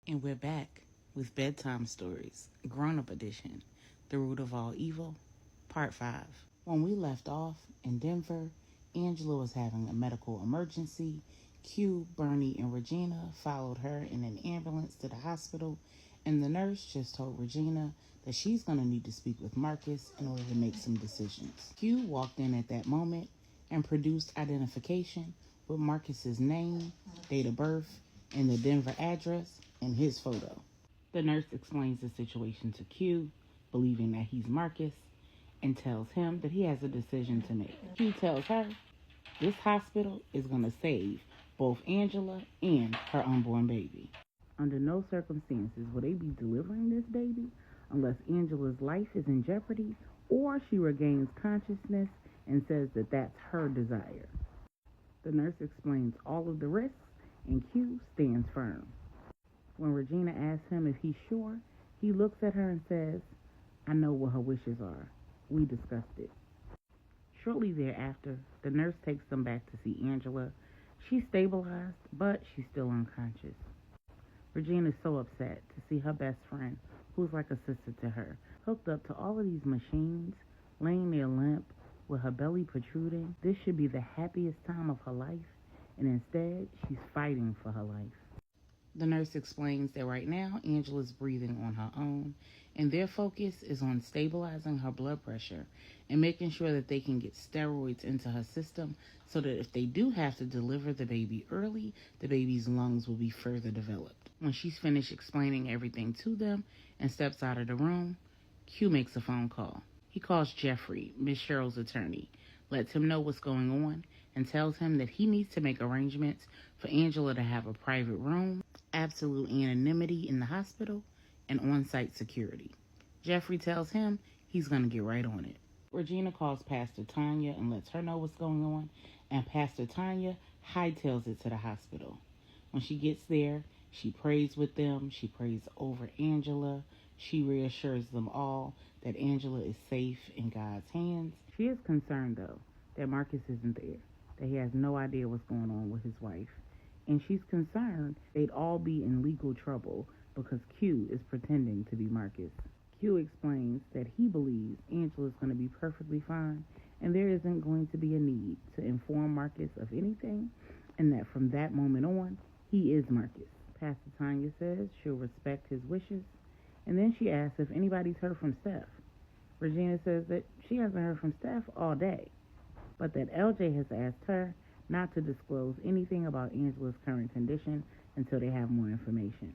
And we're back with Bedtime Stories, Grownup Edition, The Root of All Evil, Part 5. When we left off in Denver, Angela was having a medical emergency. Q, Bernie, and Regina followed her in an ambulance to the hospital, and the nurse just told Regina that she's going to need to speak with Marcus in order to make some decisions. Q walked in at that moment and produced identification with Marcus's name, date of birth, and the Denver address, and his photo. The nurse explains the situation to Q, believing that he's Marcus, and tells him that he has a decision to make. Q tells her this hospital is going to save both Angela and her unborn baby. Under no circumstances will they be delivering this baby unless Angela's life is in jeopardy or she regains consciousness and says that that's her desire. The nurse explains all of the risks, and Q stands firm. When Regina asks him if he's sure, he looks at her and says, "I know what her wishes are. We discussed it." Shortly thereafter, the nurse takes them back to see Angela. She's stabilized, but she's still unconscious. Regina's so upset to see her best friend, who's like a sister to her, hooked up to all of these machines, laying there limp, with her belly protruding. This should be the happiest time of her life, and instead, she's fighting for her life. The nurse explains that right now, Angela's breathing on her own, and their focus is on stabilizing her blood pressure and making sure that they can get steroids into her system so that if they do have to deliver the baby early, the baby's lungs will be further developed. When she's finished explaining everything to them and steps out of the room, Q makes a phone call. He calls Jeffrey, Miss Cheryl's attorney, lets him know what's going on, and tells him that he needs to make arrangements for Angela to have a private room, absolute anonymity in the hospital, and on-site security. Jeffrey tells him he's going to get right on it. Regina calls Pastor Tanya and lets her know what's going on, and Pastor Tanya hightails it to the hospital. When she gets there, she prays with them, she prays over Angela, she reassures them all that Angela is safe in God's hands. She is concerned, though, that Marcus isn't there, that he has no idea what's going on with his wife, and she's concerned they'd all be in legal trouble because Q is pretending to be Marcus. Q explains that he believes Angela's going to be perfectly fine and there isn't going to be a need to inform Marcus of anything, and that from that moment on, he is Marcus. Pastor Tanya says she'll respect his wishes, and then she asks if anybody's heard from Steph. Regina says that she hasn't heard from Steph all day, but that LJ has asked her not to disclose anything about Angela's current condition until they have more information.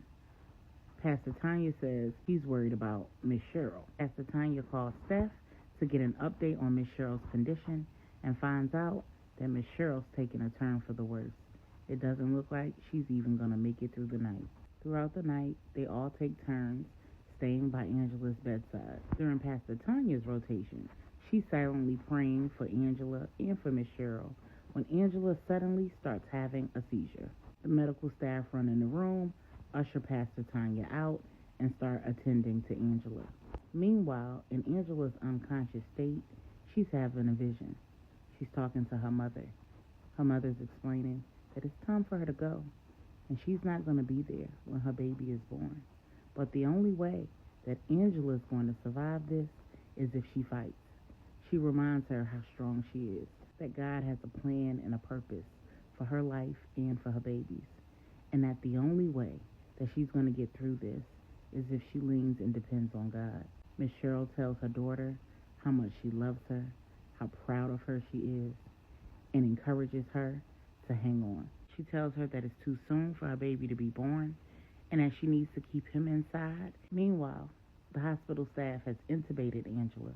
Pastor Tanya says he's worried about Miss Cheryl. Pastor Tanya calls Steph to get an update on Miss Cheryl's condition and finds out that Miss Cheryl's taking a turn for the worse. It doesn't look like she's even going to make it through the night. Throughout the night, they all take turns staying by Angela's bedside. During Pastor Tanya's rotation, she's silently praying for Angela and for Miss Cheryl when Angela suddenly starts having a seizure. The medical staff run in the room, usher Pastor Tanya out, and start attending to Angela. Meanwhile, in Angela's unconscious state, she's having a vision. She's talking to her mother. Her mother's explaining that it's time for her to go, and she's not going to be there when her baby is born. But the only way that Angela is going to survive this is if she fights. She reminds her how strong she is, that God has a plan and a purpose for her life and for her babies, and that the only way that she's going to get through this is if she leans and depends on God. Miss Cheryl tells her daughter how much she loves her, how proud of her she is, and encourages her to hang on. She tells her that it's too soon for her baby to be born and that she needs to keep him inside. Meanwhile, the hospital staff has intubated Angela.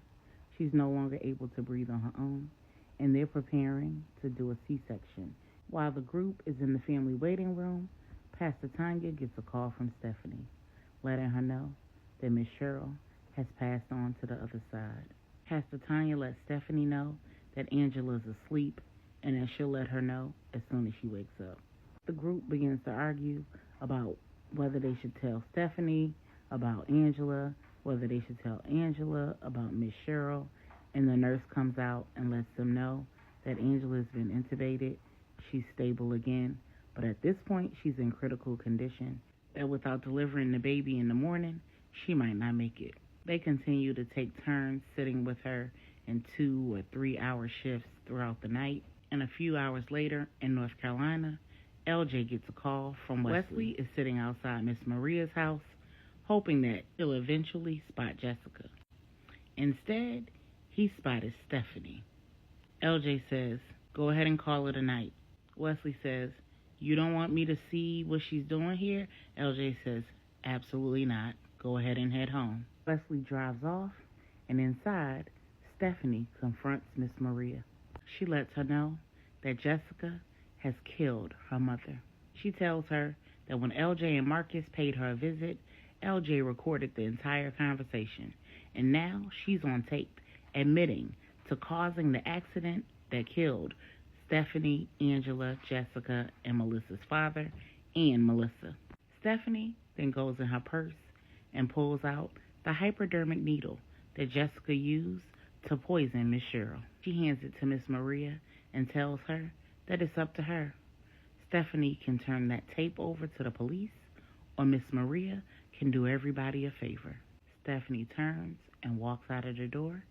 She's no longer able to breathe on her own, and they're preparing to do a C-section. While the group is in the family waiting room, Pastor Tanya gets a call from Stephanie, letting her know that Miss Cheryl has passed on to the other side. Pastor Tanya lets Stephanie know that Angela's asleep and that she'll let her know as soon as she wakes up. The group begins to argue about whether they should tell Stephanie about Angela, whether they should tell Angela about Miss Cheryl, and the nurse comes out and lets them know that Angela's been intubated. She's stable again, but at this point she's in critical condition that without delivering the baby in the morning, she might not make it. They continue to take turns sitting with her in 2 or 3 hour shifts throughout the night. And a few hours later, in North Carolina, LJ gets a call from Wesley is sitting outside Miss Maria's house, hoping that he'll eventually spot Jessica. Instead, he spotted Stephanie. LJ says, "Go ahead and call it a night." Wesley says, "You don't want me to see what she's doing here?" LJ says, "Absolutely not. Go ahead and head home." Wesley drives off, and inside, Stephanie confronts Miss Maria. She lets her know that Jessica has killed her mother. She tells her that when LJ and Marcus paid her a visit, LJ recorded the entire conversation, and now she's on tape admitting to causing the accident that killed Stephanie, Angela, Jessica, and Melissa's father, and Melissa. Stephanie then goes in her purse and pulls out the hypodermic needle that Jessica used to poison Miss Cheryl. She hands it to Miss Maria and tells her that it's up to her. Stephanie can turn that tape over to the police, or Miss Maria can do everybody a favor. Stephanie turns and walks out of the door,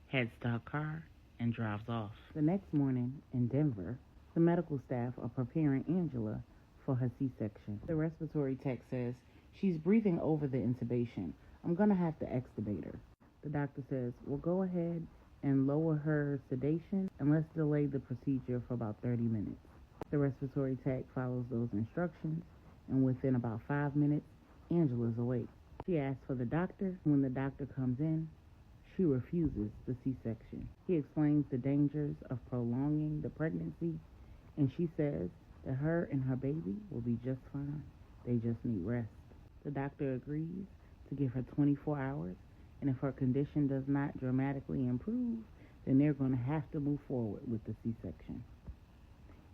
heads to her car, and drives off. The next morning in Denver, the medical staff are preparing Angela for her C-section. The respiratory tech says, "She's breathing over the intubation. I'm going to have to extubate her." The doctor says, "We'll go ahead and lower her sedation and let's delay the procedure for about 30 minutes. The respiratory tech follows those instructions, and within about 5 minutes, Angela's awake. She asks for the doctor. When the doctor comes in, she refuses the C-section. He explains the dangers of prolonging the pregnancy, and she says that her and her baby will be just fine. They just need rest. The doctor agrees to give her 24 hours, and if her condition does not dramatically improve, then they're going to have to move forward with the C-section.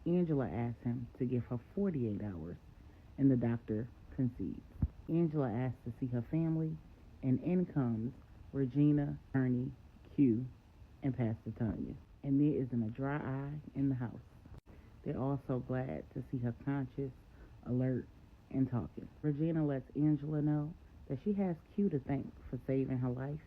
Angela asks him to give her 48 hours, and the doctor concedes. Angela asks to see her family, and in comes Regina, Ernie, Q, and Pastor Tanya. And there isn't a dry eye in the house. They're all so glad to see her conscious, alert, and talking. Regina lets Angela know that she has Q to thank for saving her life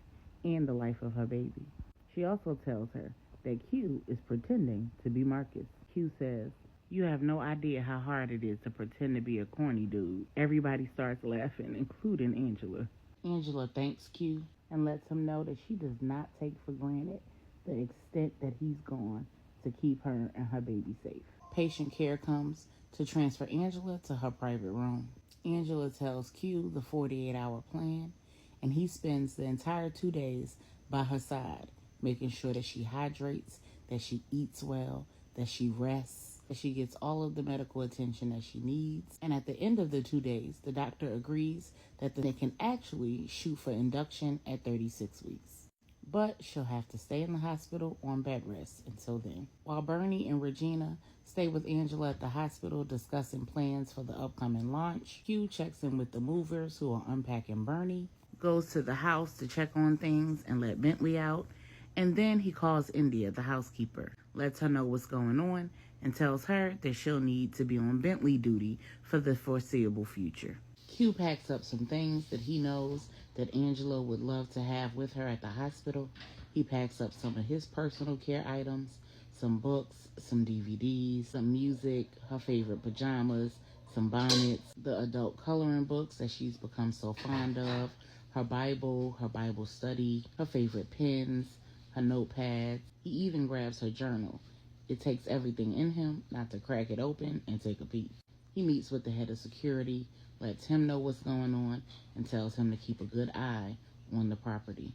and the life of her baby. She also tells her that Q is pretending to be Marcus. Q says, "You have no idea how hard it is to pretend to be a corny dude." Everybody starts laughing, including Angela. Angela thanks Q and lets him know that she does not take for granted the extent that he's gone to keep her and her baby safe. Patient care comes to transfer Angela to her private room. Angela tells Q the 48-hour plan, and he spends the entire 2 days by her side, making sure that she hydrates, that she eats well, that she rests, that she gets all of the medical attention that she needs. And at the end of the 2 days, the doctor agrees that they can actually shoot for induction at 36 weeks. But she'll have to stay in the hospital on bed rest until then. While Bernie and Regina stay with Angela at the hospital discussing plans for the upcoming launch, Q checks in with the movers who are unpacking Bernie, goes to the house to check on things and let Bentley out, and then he calls India, the housekeeper, lets her know what's going on, and tells her that she'll need to be on Bentley duty for the foreseeable future. Q packs up some things that he knows that Angela would love to have with her at the hospital. He packs up some of his personal care items, some books, some DVDs, some music, her favorite pajamas, some bonnets, the adult coloring books that she's become so fond of, her Bible study, her favorite pens, her notepads. He even grabs her journal. It takes everything in him not to crack it open and take a peek. He meets with the head of security, lets him know what's going on, and tells him to keep a good eye on the property.